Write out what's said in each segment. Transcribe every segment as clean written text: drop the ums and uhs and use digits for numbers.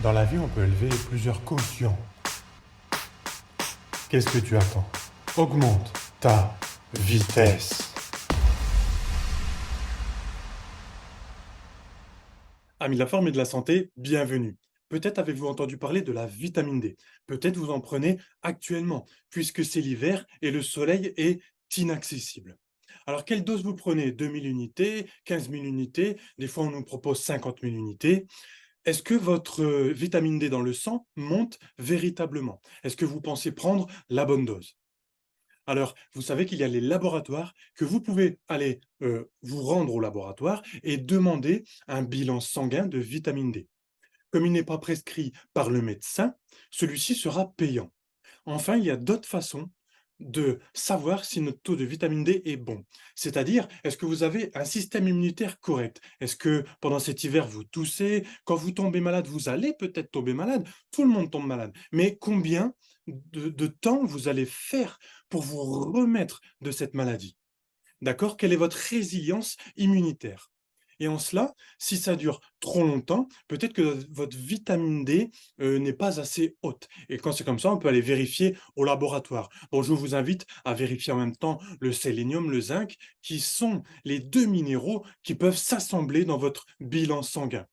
Dans la vie, on peut élever plusieurs quotients. Qu'est-ce que tu attends? Augmente ta vitesse. Amis de la forme et de la santé, bienvenue. Peut-être avez-vous entendu parler de la vitamine D. Peut-être vous en prenez actuellement, puisque c'est l'hiver et le soleil est inaccessible. Alors, quelle dose vous prenez? 2000 unités, 15 000 unités, des fois on nous propose 50 000 unités. Est-ce que votre vitamine D dans le sang monte véritablement? Est-ce que vous pensez prendre la bonne dose? Alors, vous savez qu'il y a les laboratoires que vous pouvez aller vous rendre au laboratoire et demander un bilan sanguin de vitamine D. Comme il n'est pas prescrit par le médecin, celui-ci sera payant. Enfin, il y a d'autres façons de savoir si notre taux de vitamine D est bon. C'est-à-dire, est-ce que vous avez un système immunitaire correct? Est-ce que pendant cet hiver, vous toussez? Quand vous tombez malade, vous allez peut-être tomber malade. Tout le monde tombe malade. Mais combien de temps vous allez faire pour vous remettre de cette maladie? D'accord? Quelle est votre résilience immunitaire? Et en cela, si ça dure trop longtemps, peut-être que votre vitamine D, n'est pas assez haute et quand c'est comme ça, on peut aller vérifier au laboratoire. Bon, je vous invite à vérifier en même temps le sélénium, le zinc, qui sont les 2 minéraux qui peuvent s'assembler dans votre bilan sanguin.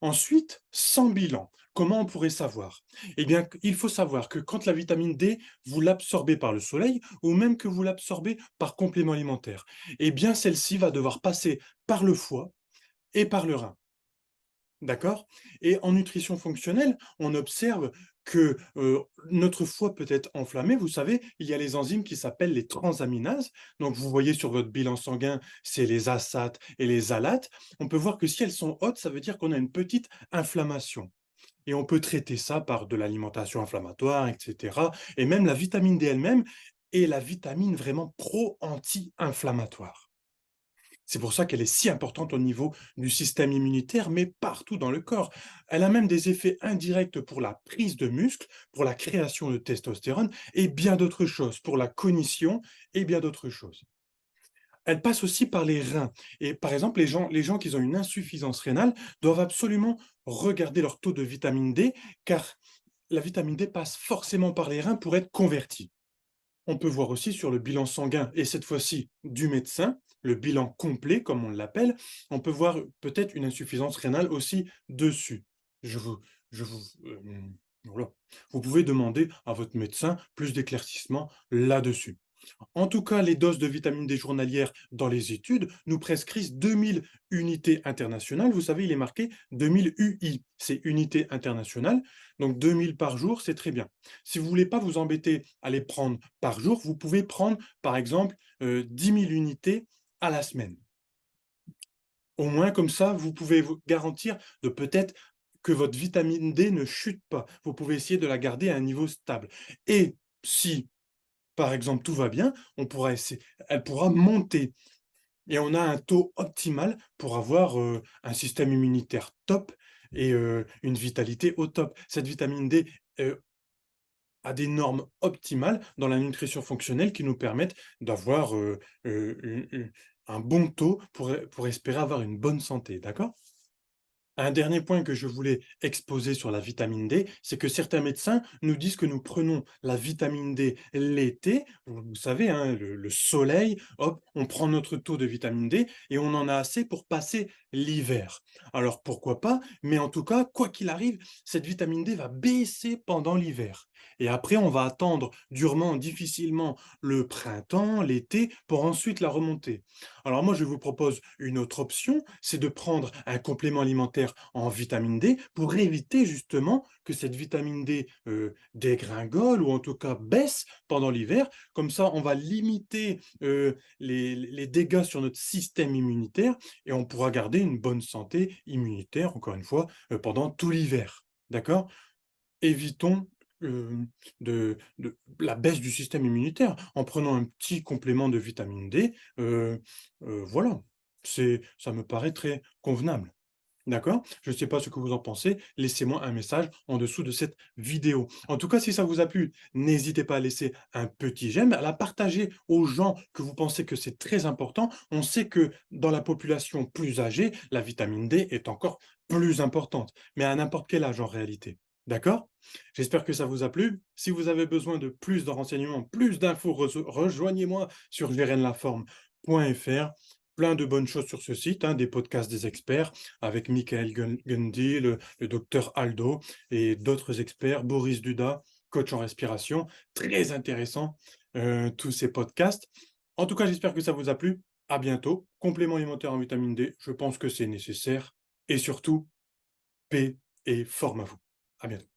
Ensuite, sans bilan, comment on pourrait savoir? Eh bien, il faut savoir que quand la vitamine D, vous l'absorbez par le soleil ou même que vous l'absorbez par complément alimentaire, eh bien, celle-ci va devoir passer par le foie et par le rein. D'accord? Et en nutrition fonctionnelle, on observe que notre foie peut être enflammé. Vous savez, il y a les enzymes qui s'appellent les transaminases. Donc, vous voyez sur votre bilan sanguin, c'est les asates et les alates. On peut voir que si elles sont hautes, ça veut dire qu'on a une petite inflammation. Et on peut traiter ça par de l'alimentation inflammatoire, etc. Et même la vitamine D elle-même est la vitamine vraiment pro-anti-inflammatoire. C'est pour ça qu'elle est si importante au niveau du système immunitaire, mais partout dans le corps. Elle a même des effets indirects pour la prise de muscle, pour la création de testostérone et bien d'autres choses, pour la cognition et bien d'autres choses. Elle passe aussi par les reins et par exemple, les gens qui ont une insuffisance rénale doivent absolument regarder leur taux de vitamine D, car la vitamine D passe forcément par les reins pour être convertie. On peut voir aussi sur le bilan sanguin, et cette fois-ci du médecin, le bilan complet, comme on l'appelle, on peut voir peut-être une insuffisance rénale aussi dessus. Je vous, je vous, voilà. Vous pouvez demander à votre médecin plus d'éclaircissement là-dessus. En tout cas, les doses de vitamine D journalières dans les études nous prescrivent 2000 unités internationales. Vous savez, il est marqué 2000 UI, c'est unités internationales. Donc 2000 par jour, c'est très bien. Si vous voulez pas vous embêter à les prendre par jour, vous pouvez prendre, par exemple, 10 000 unités à la semaine. Au moins, comme ça, vous pouvez vous garantir de peut-être que votre vitamine D ne chute pas. Vous pouvez essayer de la garder à un niveau stable. Et si par exemple, tout va bien, on pourra essayer elle pourra monter et on a un taux optimal pour avoir, un système immunitaire top et une vitalité au top. Cette vitamine D, a des normes optimales dans la nutrition fonctionnelle qui nous permettent d'avoir, u un bon taux pour espérer avoir une bonne santé, d'accord? Un dernier point que je voulais exposer sur la vitamine D, c'est que certains médecins nous disent que nous prenons la vitamine D l'été, vous savez, hein, le soleil, hop, on prend notre taux de vitamine D et on en a assez pour passer l'hiver. Alors pourquoi pas, mais en tout cas, quoi qu'il arrive, cette vitamine D va baisser pendant l'hiver. Et après, on va attendre durement, difficilement le printemps, l'été, pour ensuite la remonter. Alors moi, je vous propose une autre option, c'est de prendre un complément alimentaire en vitamine D pour éviter justement que cette vitamine D dégringole ou en tout cas baisse pendant l'hiver. Comme ça, on va limiter les dégâts sur notre système immunitaire et on pourra garder une bonne santé immunitaire, encore une fois, pendant tout l'hiver. D'accord? Évitons de la baisse du système immunitaire en prenant un petit complément de vitamine D, voilà, ça me paraît très convenable. D'accord? Je ne sais pas ce que vous en pensez, laissez-moi un message en dessous de cette vidéo. En tout cas, si ça vous a plu, n'hésitez pas à laisser un petit j'aime, à la partager aux gens que vous pensez que c'est très important. On sait que dans la population plus âgée, la vitamine D est encore plus importante, mais à n'importe quel âge en réalité. D'accord? J'espère que ça vous a plu. Si vous avez besoin de plus de renseignements, plus d'infos, rejoignez-moi sur j'irai.laforme.fr. Plein de bonnes choses sur ce site, hein, des podcasts des experts avec Michael Gundy, le docteur Aldo et d'autres experts, Boris Duda, coach en respiration. Très intéressant, tous ces podcasts. En tout cas, j'espère que ça vous a plu. À bientôt. Complément alimentaire en vitamine D, je pense que c'est nécessaire. Et surtout, paix et forme à vous. À bientôt.